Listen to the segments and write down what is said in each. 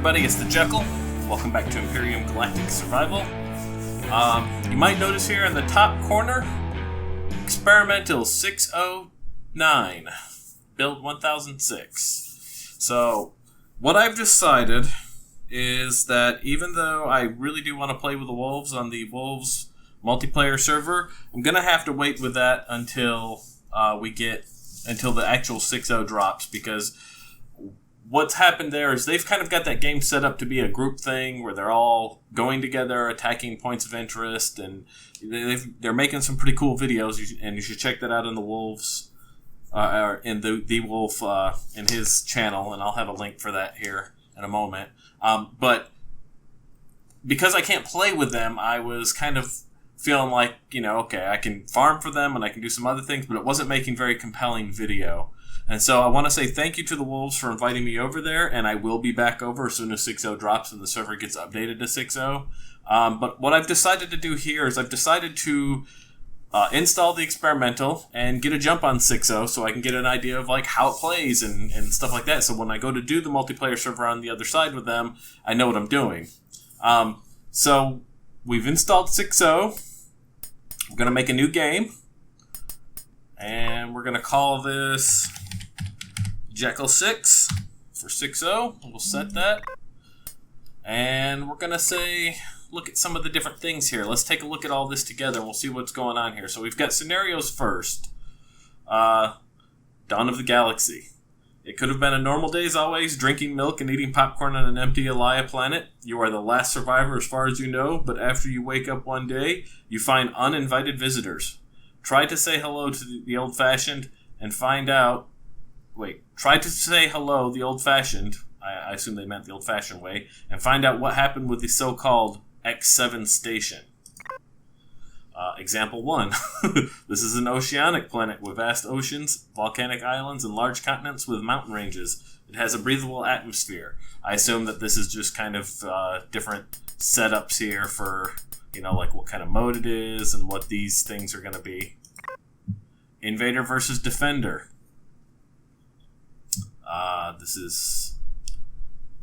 everybody, it's the Jekyll. Welcome back to Empyrion Galactic Survival. You might notice here in the top corner, Experimental 609, build 1006. So, what I've decided is that even though I really do want to play with the Wolves on the Wolves multiplayer server, I'm going to have to wait with that until until the actual 6.0 drops, because what's happened there is they've kind of got that game set up to be a group thing where they're all going together, attacking points of interest, and they're making some pretty cool videos, and you should check that out in the Wolves, or in the Wolf in his channel, and I'll have a link for that here in a moment. But because I can't play with them, I was kind of feeling like, okay, I can farm for them and I can do some other things, but it wasn't making very compelling video. And so I want to say thank you to the Wolves for inviting me over there, and I will be back over as soon as 6.0 drops and the server gets updated to 6.0. But what I've decided to do here is I've decided to install the Experimental and get a jump on 6.0 so I can get an idea of like how it plays and stuff like that. So when I go to do the multiplayer server on the other side with them, I know what I'm doing. So we've installed 6.0. We're going to make a new game. And we're going to call this Jekyll 6 for 6.0. We'll set that. And we're going to say, look at some of the different things here. Let's take a look at all this together and we'll see what's going on here. So we've got scenarios first. Dawn of the Galaxy. It could have been a normal day as always, drinking milk and eating popcorn on an empty Elia planet. You are the last survivor as far as you know, but after you wake up one day, you find uninvited visitors. Try to say hello to the old-fashioned and find out... Try to say hello the old-fashioned, I assume they meant the old-fashioned way, and find out what happened with the so-called X7 station. Example 1. This is an oceanic planet with vast oceans, volcanic islands, and large continents with mountain ranges. It has a breathable atmosphere. I assume that this is just kind of different setups here for... like what kind of mode it is and what these things are going to be. Invader versus Defender. This is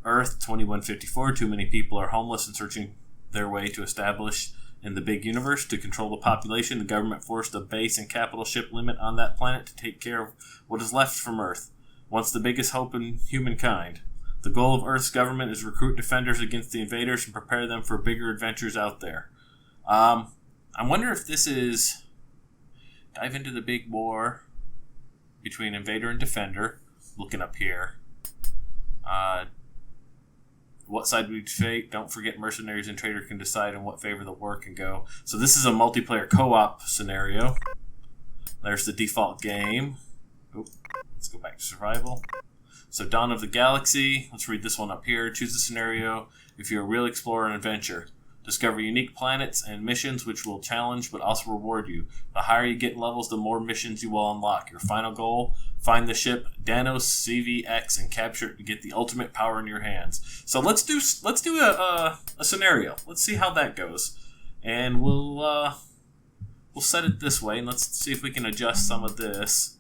Earth 2154. Too many people are homeless and searching their way to establish in the big universe. To control the population, the government forced a base and capital ship limit on that planet to take care of what is left from Earth. Once the biggest hope in humankind. The goal of Earth's government is recruit defenders against the invaders and prepare them for bigger adventures out there. I wonder if this is dive into the big war between Invader and Defender. Looking up here. What side we fate? Don't forget mercenaries and trader can decide in what favor the war can go. So this is a multiplayer co-op scenario. There's the default game. Let's go back to survival. So Dawn of the Galaxy. Let's read this one up here. Choose a scenario if you're a real explorer and adventure. Discover unique planets and missions which will challenge but also reward you. The higher you get in levels, the more missions you will unlock. Your final goal, find the ship Danos CVX and capture it to get the ultimate power in your hands. So let's do a scenario. Let's see how that goes. And we'll set it this way, and let's see if we can adjust some of this.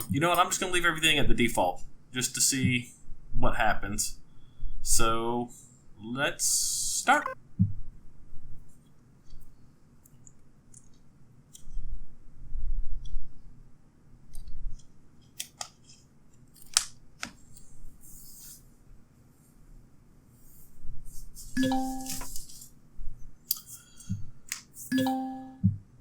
You know what, I'm just going to leave everything at the default just to see what happens. So let's start.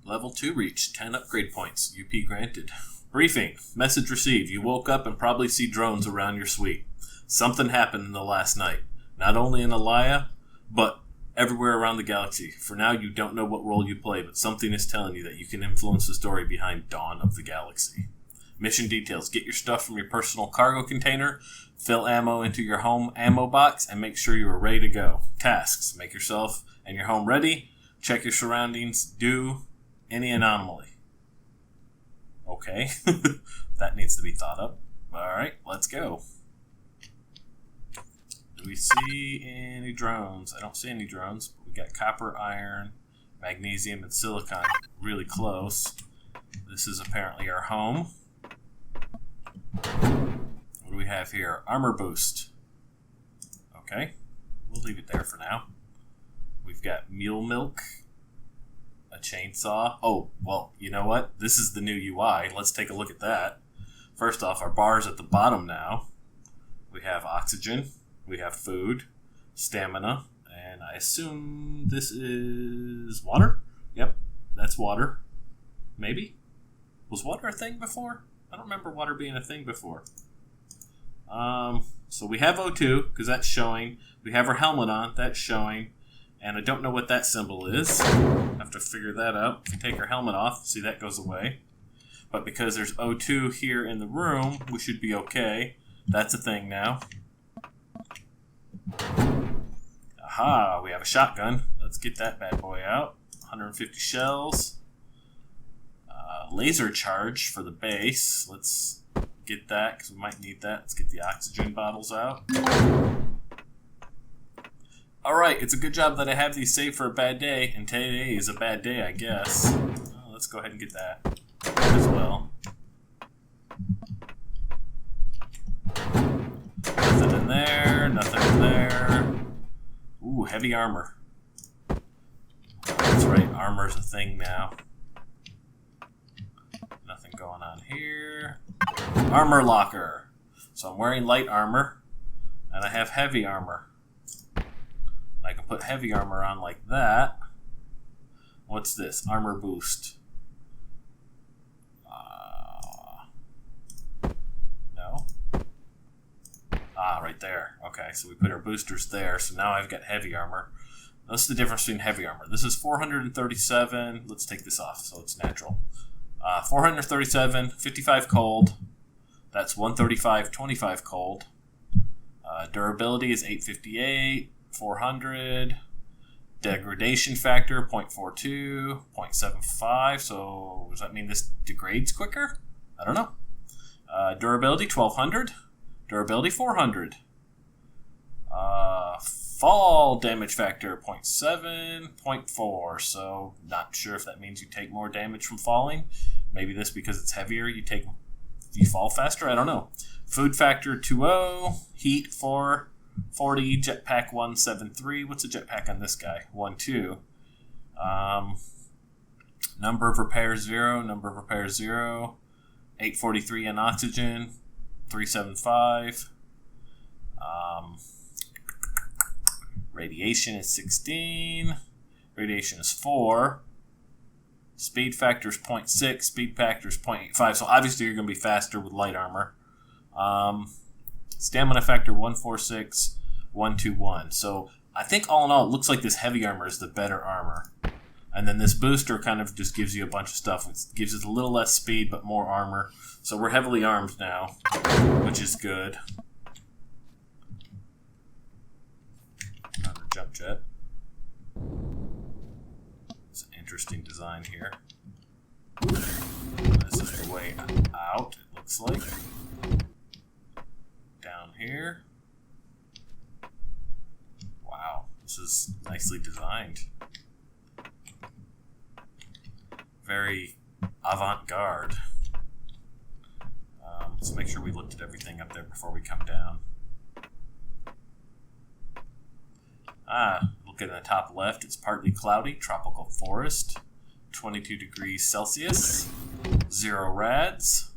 Level 2 reached. 10 upgrade points. UP granted. Briefing. Message received. You woke up and probably see drones around your suite. Something happened in the last night. Not only in Elia, but everywhere around the galaxy. For now, you don't know what role you play, but something is telling you that you can influence the story behind Dawn of the Galaxy. Mission details. Get your stuff from your personal cargo container, fill ammo into your home ammo box, and make sure you are ready to go. Tasks. Make yourself and your home ready. Check your surroundings. Do any anomaly. Okay. That needs to be thought up. Alright, let's go. Do we see any drones? I don't see any drones, but we got copper, iron, magnesium, and silicon really close. This is apparently our home. What do we have here? Armor boost. Okay. We'll leave it there for now. We've got mule milk, a chainsaw. Oh, well, you know what? This is the new UI. Let's take a look at that. First off, our bar's at the bottom now. We have oxygen. We have food, stamina, and I assume this is water? Yep, that's water. Maybe? Was water a thing before? I don't remember water being a thing before. So we have O2, because that's showing. We have our helmet on, that's showing. And I don't know what that symbol is. Have to figure that out. If we take our helmet off, see that goes away. But because there's O2 here in the room, we should be okay. That's a thing now. Aha, we have a shotgun. Let's get that bad boy out. 150 shells. Laser charge for the base. Let's get that because we might need that. Let's get the oxygen bottles out. Alright, it's a good job that I have these saved for a bad day, and today is a bad day, I guess. Let's go ahead and get that as well. Nothing in there, nothing in there. Ooh, heavy armor. That's right, armor's a thing now. Nothing going on here. Armor locker. So I'm wearing light armor, and I have heavy armor. I can put heavy armor on like that. What's this? Armor boost. No. Right there. Okay, so we put our boosters there. So now I've got heavy armor. That's the difference between heavy armor. This is 437. Let's take this off so it's natural. 437, 55 cold. That's 135, 25 cold. Durability is 858, 400. Degradation factor 0.42, 0.75. So does that mean this degrades quicker? I don't know. Durability 1200. Durability 400. Fall damage factor 0.7, 0.4. So not sure if that means you take more damage from falling. Maybe this because it's heavier you fall faster. I don't know. Food factor 20. Heat 440. Jetpack 173. What's a jetpack on this guy? 12. Number of repairs 0. Number of repairs 0. 843 on oxygen. 375. Radiation is 16. Radiation is 4. Speed factor is 0.6. Speed factor is 0.85. So obviously you're going to be faster with light armor. Stamina factor 146, 121. So I think all in all, it looks like this heavy armor is the better armor. And then this booster kind of just gives you a bunch of stuff. It gives us a little less speed, but more armor. So we're heavily armed now, which is good. Another jump jet. It's an interesting design here. This is the way out, it looks like. Down here. Wow, this is nicely designed. Very avant-garde. Let's make sure we looked at everything up there before we come down. Look at the top left, it's partly cloudy, tropical forest, 22 degrees Celsius, 0 rads.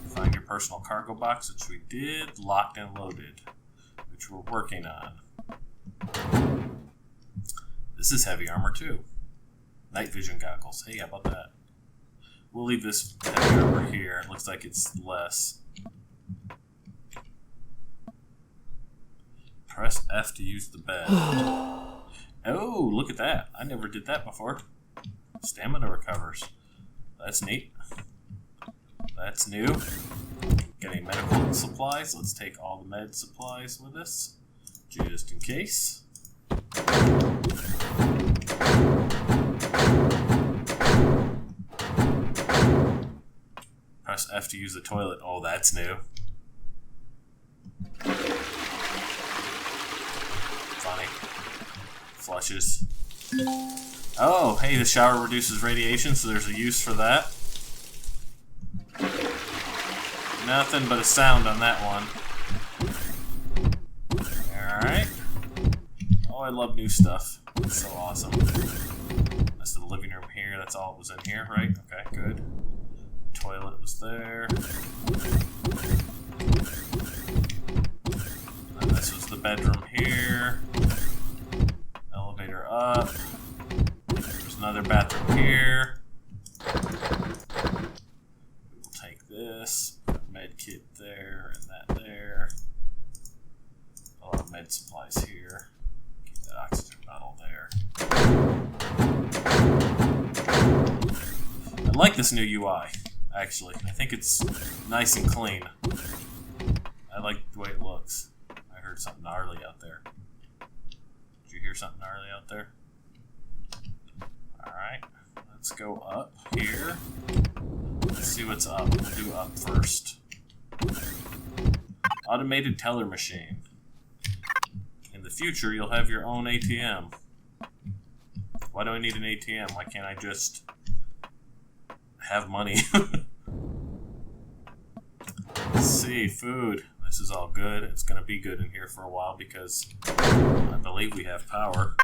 Find your personal cargo box, which we did, locked and loaded, which we're working on. This is heavy armor too. Night vision goggles. Hey, how about that? We'll leave this heavy armor here. It looks like it's less. Press F to use the bed. Oh, look at that. I never did that before. Stamina recovers. That's neat. That's new. Getting medical supplies. Let's take all the med supplies with us, just in case. Press F to use the toilet. Oh, that's new. Funny. Flushes. Oh, hey, the shower reduces radiation, so there's a use for that. Nothing but a sound on that one. Alright. Oh, I love new stuff. It's so awesome. That's the living room here. That's all that was in here, right? Okay, good. Toilet was there. And this was the bedroom here. Elevator up. There's another bathroom here. We will take this. Put a med kit there and that there. A lot of med supplies here. Keep that oxygen bottle there. I like this new UI, actually. I think it's nice and clean. I like the way it looks. I heard something gnarly out there. Did you hear something gnarly out there? Alright, let's go up here. Let's see what's up. We'll do up first. Automated teller machine. In the future, you'll have your own ATM. Why do I need an ATM? Why can't I just have money? Let's see, food. This is all good. It's going to be good in here for a while because I believe we have power.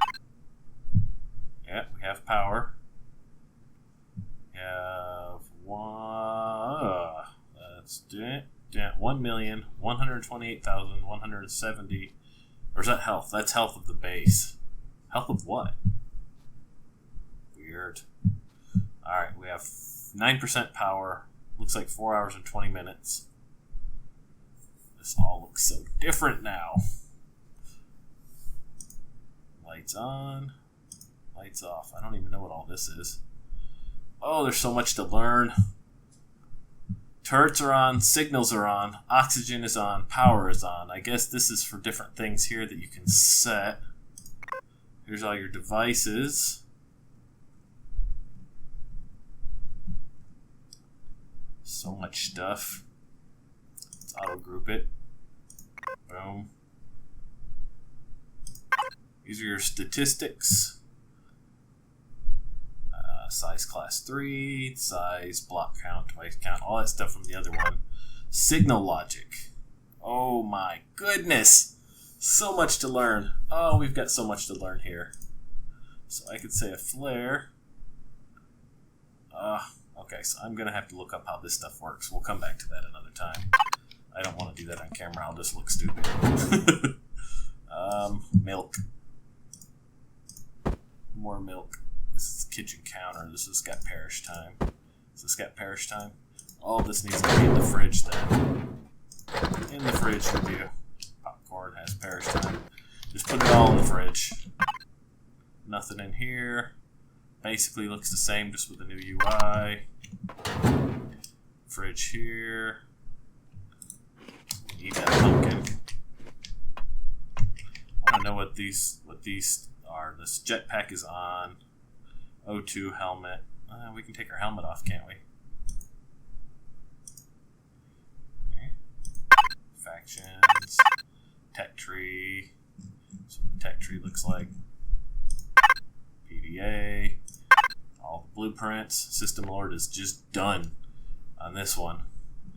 Yeah, we have power. We have one. That's it. 1,128,170. Or is that health? That's health of the base. Health of what? Weird. Alright, we have 9% power. Looks like 4 hours and 20 minutes. This all looks so different now. Lights on. Lights off. I don't even know what all this is. Oh, there's so much to learn. Turrets are on, signals are on, oxygen is on, power is on. I guess this is for different things here that you can set. Here's all your devices. So much stuff. Let's auto group it. Boom. These are your statistics. Size class 3, size, block count, device count, all that stuff from the other one. Signal logic. Oh my goodness! So much to learn. Oh, we've got so much to learn here. So I could say a flare. Okay, so I'm going to have to look up how this stuff works. We'll come back to that another time. I don't want to do that on camera. I'll just look stupid. Milk. More milk. This is kitchen counter. This has got perish time. Has this got perish time? All this needs to be in the fridge then. In the fridge with you. Popcorn has perish time. Just put it all in the fridge. Nothing in here. Basically looks the same, just with a new UI. Fridge here. Need that pumpkin. I want to know what these are. This jetpack is on. O2 helmet. We can take our helmet off, can't we? Okay. Factions. Tech tree. That's what the tech tree looks like. PDA. All the blueprints. System Lord is just done on this one.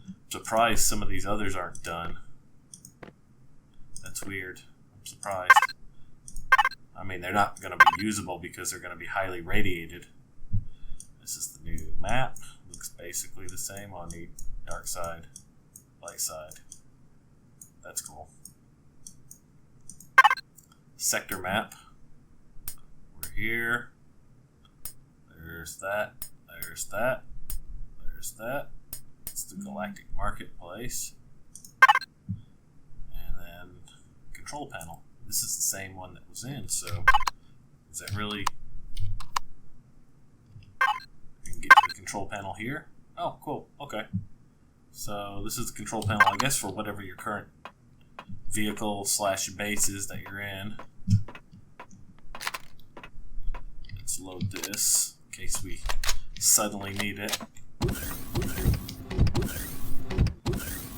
I'm surprised some of these others aren't done. That's weird. I'm surprised. I mean, they're not going to be usable because they're going to be highly radiated. This is the new map. Looks basically the same on the dark side, light side. That's cool. Sector map. We're here. There's that. There's that. There's that. It's the Galactic Marketplace. And then control panel. This is the same one that was in, so is that really... You can get to the control panel here. Oh, cool. Okay. So this is the control panel, I guess, for whatever your current vehicle / base is that you're in. Let's load this in case we suddenly need it.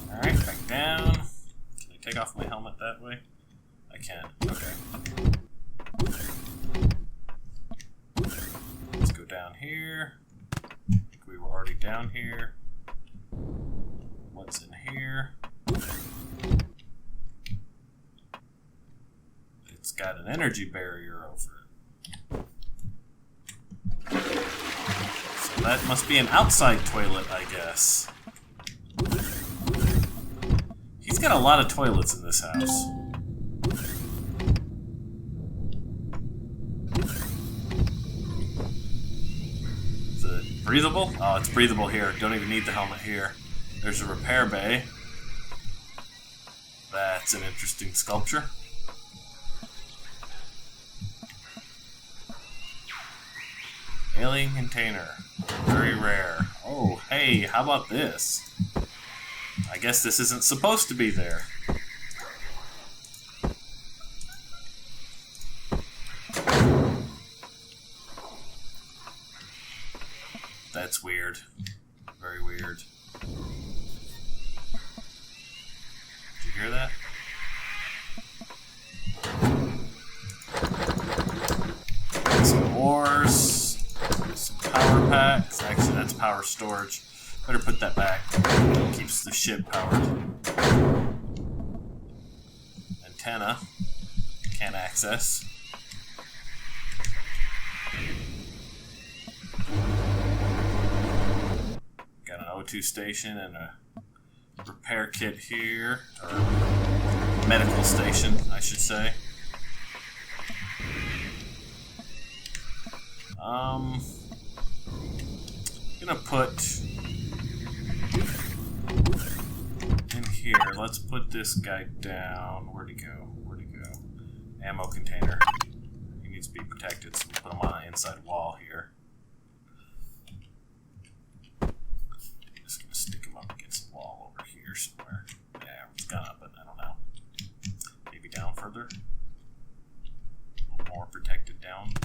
Alright, back down. Can I take off my helmet that way? I can. Okay. Let's go down here. I think we were already down here. What's in here? got an energy barrier over it. So that must be an outside toilet, I guess. He's got a lot of toilets in this house. Is it breathable? Oh, it's breathable here. Don't even need the helmet here. There's a repair bay. That's an interesting sculpture. Alien container. Very rare. Oh, hey, how about this? I guess this isn't supposed to be there. That's weird. Very weird. Did you hear that? Some ores. Some power packs. Actually, that's power storage. Better put that back. It keeps the ship powered. Antenna. Can't access. Got an O2 station and a repair kit here. Or medical station, I should say. Gonna put in here. Let's put this guy down. Where'd he go? Where'd he go? Ammo container. He needs to be protected, so we'll put him on the inside wall here. Just gonna stick him up against the wall over here somewhere. Yeah, it's gonna, but I don't know. Maybe down further. A little more protected down.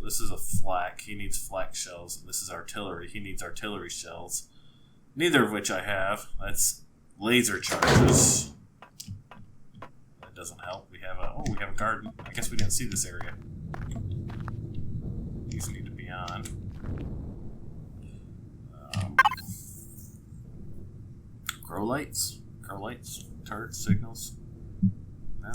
This is a flak. He needs flak shells. And this is artillery. He needs artillery shells. Neither of which I have. That's laser charges. That doesn't help. We have a we have a garden. I guess we didn't see this area. These need to be on. Grow lights. Grow lights. Turret signals. No.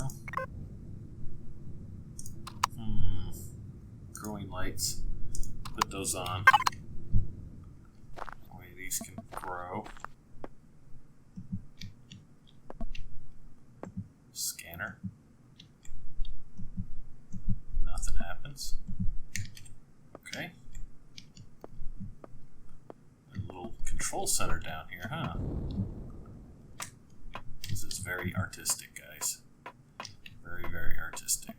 Growing lights. Put those on. That way these can grow. Scanner. Nothing happens. Okay. A little control center down here, huh? This is very artistic, guys. Very, very artistic.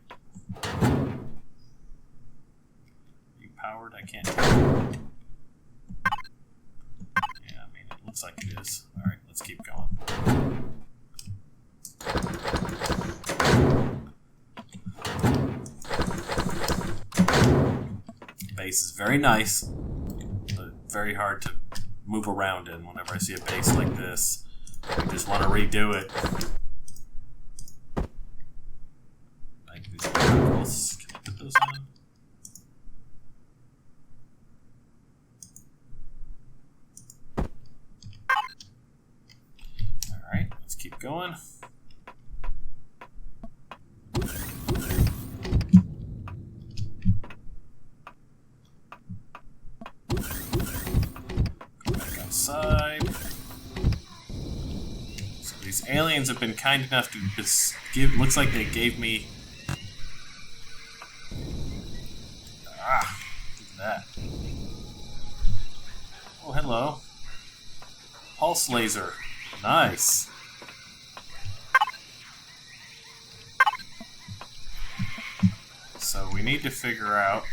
Powered? I can't tell. Yeah, I mean, it looks like it is. Alright, let's keep going. Base is very nice, but very hard to move around in. Whenever I see a base like this, I just want to redo it. Like these goggles. Can I put those on? Keep going. Go back outside. So these aliens have been kind enough to give. Looks like they gave me. Look at that. Oh, hello. Pulse laser. Nice. So we need to figure out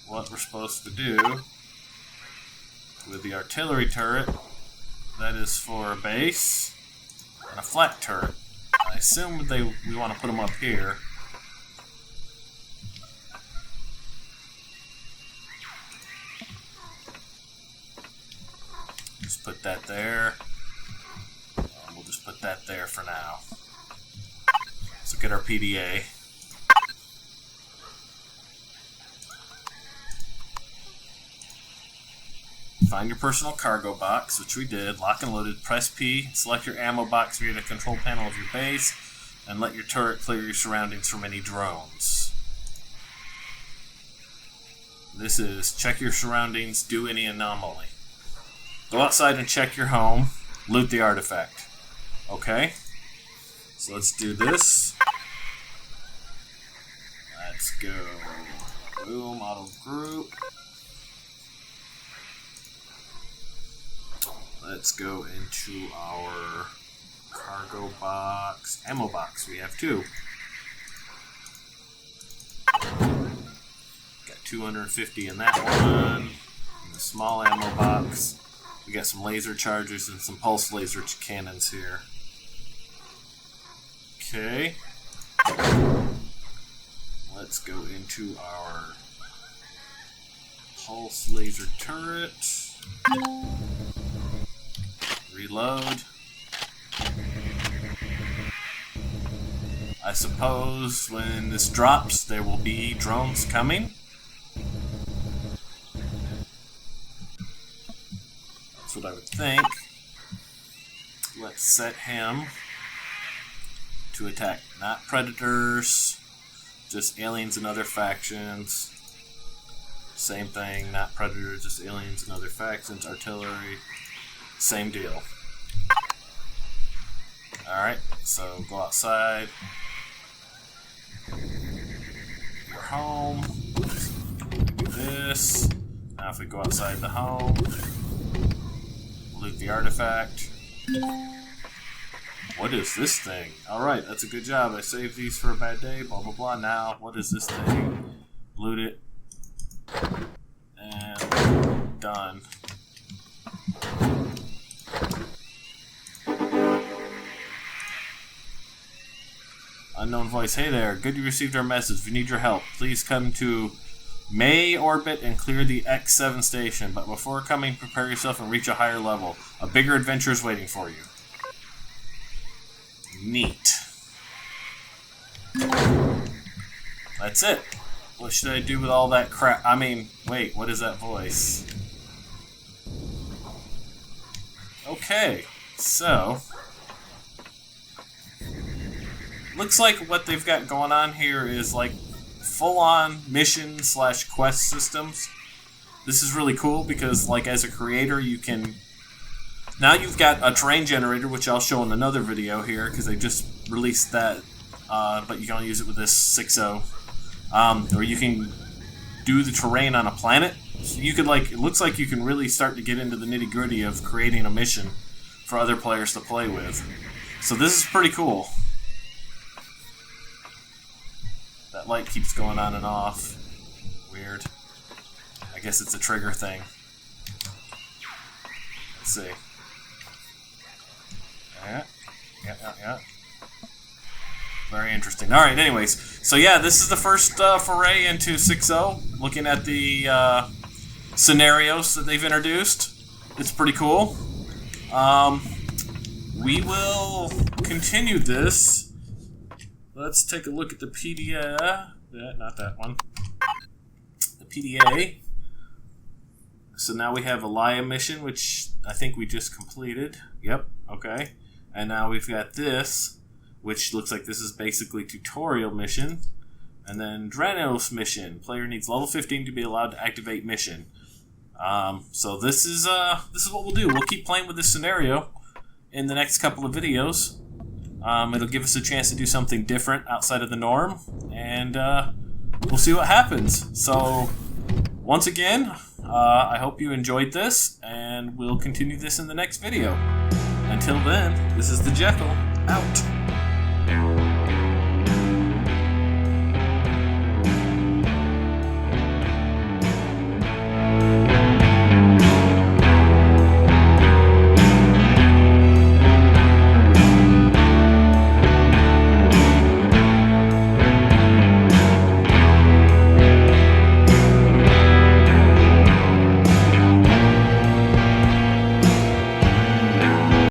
what we're supposed to do with the artillery turret that is for a base and a flat turret. I assume we want to put them up here. Just put that there. And we'll just put that there for now. Let's look at our PDA. Find your personal cargo box, which we did. Lock and loaded. Press P. Select your ammo box via the control panel of your base. And let your turret clear your surroundings from any drones. This is check your surroundings, do any anomaly. Go outside and check your home. Loot the artifact. Okay? So let's do this. Let's go. Boom, auto group. Let's go into our cargo box, ammo box. We have 2. Got 250 in that one. In the small ammo box. We got some laser chargers and some pulse laser cannons here. Okay. Let's go into our pulse laser turret. Reload. I suppose when this drops, there will be drones coming. That's what I would think. Let's set him to attack not predators, just aliens and other factions. Same thing, not predators, just aliens and other factions, artillery. Same deal. Alright, so go outside. Your home. Do this. Now if we go outside the home, loot the artifact. What is this thing? Alright, that's a good job. I saved these for a bad day, blah blah blah. Now, what is this thing? Loot it. And done. Unknown voice. Hey there. Good you received our message. We need your help. Please come to May orbit and clear the X7 station. But before coming, prepare yourself and reach a higher level. A bigger adventure is waiting for you. Neat. That's it. What should I do with all that crap? I mean, wait, what is that voice? Okay, so looks like what they've got going on here is like full-on mission / quest systems. This is really cool because, like, as a creator, you can now you've got a terrain generator, which I'll show in another video here because they just released that, but you can only use it with this 6.0. Or you can do the terrain on a planet. So you could, like, it looks like you can really start to get into the nitty-gritty of creating a mission for other players to play with. So this is pretty cool. That light keeps going on and off. Weird. I guess it's a trigger thing. Let's see. Yeah. Very interesting. Alright, anyways. So yeah, this is the first foray into 6.0. Looking at the scenarios that they've introduced. It's pretty cool. We will continue this. Let's take a look at the PDA. Not that one. The PDA. So now we have a Laia mission, which I think we just completed. Yep, okay. And now we've got this, which looks like this is basically tutorial mission. And then Dranos mission. Player needs level 15 to be allowed to activate mission. So this is what we'll do. We'll keep playing with this scenario in the next couple of videos. It'll give us a chance to do something different outside of the norm, and we'll see what happens. So, once again, I hope you enjoyed this, and we'll continue this in the next video. Until then, this is the Jekyll, out.